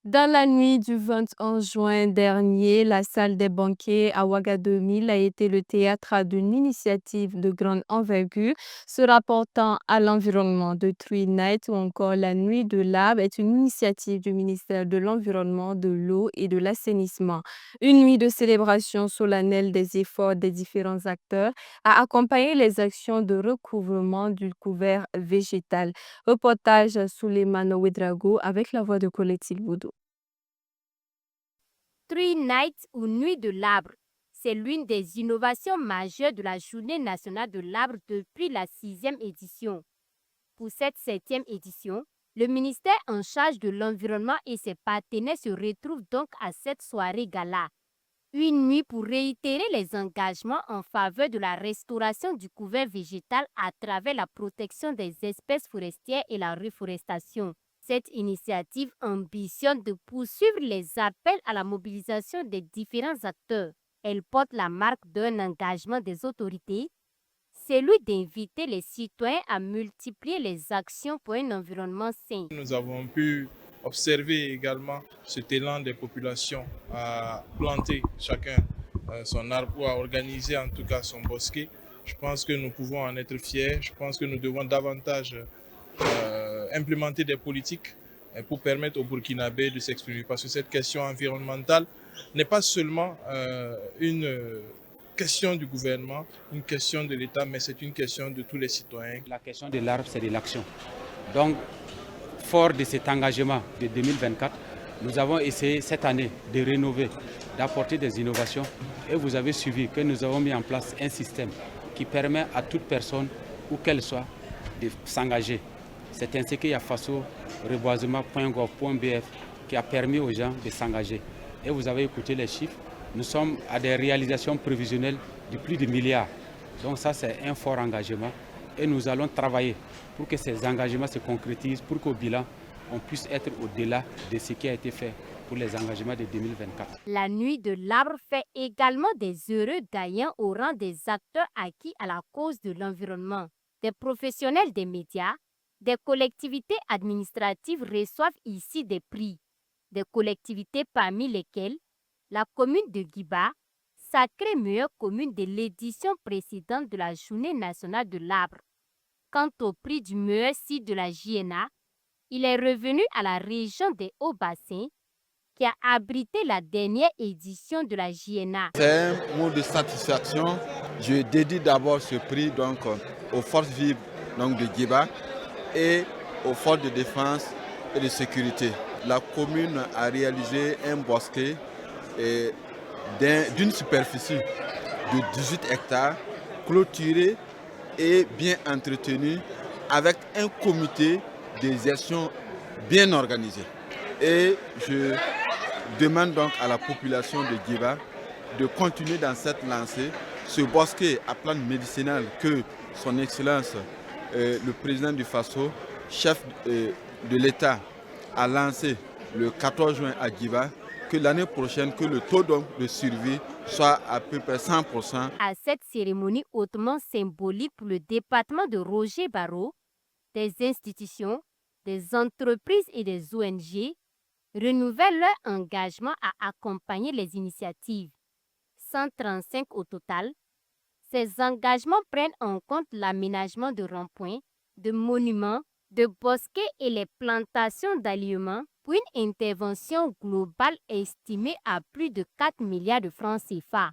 Dans la nuit du 21 juin dernier, la salle des banquets à Ouagadougou a été le théâtre d'une initiative de grande envergure se rapportant à l'environnement. De Tree Night ou encore la Nuit de l'arbre est une initiative du ministère de l'Environnement, de l'eau et de l'assainissement. Une nuit de célébration solennelle des efforts des différents acteurs a accompagné les actions de recouvrement du couvert végétal. Reportage Souleymane Ouedraogo avec la voix de Colette Boudou. Tree Night ou Nuit de l'arbre, c'est l'une des innovations majeures de la Journée nationale de l'arbre depuis la 6e édition. Pour cette 7e édition, le ministère en charge de l'environnement et ses partenaires se retrouvent donc à cette soirée gala. Une nuit pour réitérer les engagements en faveur de la restauration du couvert végétal à travers la protection des espèces forestières et la reforestation. Cette initiative ambitionne de poursuivre les appels à la mobilisation des différents acteurs. Elle porte la marque d'un engagement des autorités, celui d'inviter les citoyens à multiplier les actions pour un environnement sain. Nous avons pu observer également cet élan des populations à planter chacun son arbre ou à organiser en tout cas son bosquet. Je pense que nous pouvons en être fiers. Je pense que nous devons davantage implémenter des politiques pour permettre aux Burkinabés de s'exprimer. Parce que cette question environnementale n'est pas seulement une question du gouvernement, une question de l'État, mais c'est une question de tous les citoyens. La question de l'arbre, c'est de l'action. Donc, fort de cet engagement de 2024, nous avons essayé cette année de rénover, d'apporter des innovations. Et vous avez suivi que nous avons mis en place un système qui permet à toute personne, où qu'elle soit, de s'engager. C'est ainsi qu'il y a FASO, reboisement.gov.bf qui a permis aux gens de s'engager. Et vous avez écouté les chiffres. Nous sommes à des réalisations prévisionnelles de plus de milliards. Donc ça, c'est un fort engagement. Et nous allons travailler pour que ces engagements se concrétisent, pour qu'au bilan, on puisse être au-delà de ce qui a été fait pour les engagements de 2024. La Nuit de l'arbre fait également des heureux gagnants au rang des acteurs acquis à la cause de l'environnement. Des professionnels des médias, des collectivités administratives reçoivent ici des prix. Des collectivités parmi lesquelles la commune de Guiba, sacrée meilleure commune de l'édition précédente de la Journée nationale de l'arbre. Quant au prix du meilleur site de la JNA, il est revenu à la région des Hauts-Bassins qui a abrité la dernière édition de la JNA. C'est un mot de satisfaction. Je dédie d'abord ce prix aux forces vives de Guiba et aux forces de défense et de sécurité. La commune a réalisé un bosquet d'une superficie de 18 hectares, clôturé et bien entretenu avec un comité de gestion bien organisé. Et je demande donc à la population de Guiba de continuer dans cette lancée. Ce bosquet à plante médicinale que son Excellence, le président du FASO, chef de l'État, a lancé le 14 juin à Guiba, que l'année prochaine, que le taux de survie soit à peu près 100%. À cette cérémonie hautement symbolique pour le département de Roger Barreau, des institutions, des entreprises et des ONG renouvellent leur engagement à accompagner les initiatives. 135 au total, ces engagements prennent en compte l'aménagement de ronds-points, de monuments, de bosquets et les plantations d'aliments pour une intervention globale estimée à plus de 4 milliards de francs CFA.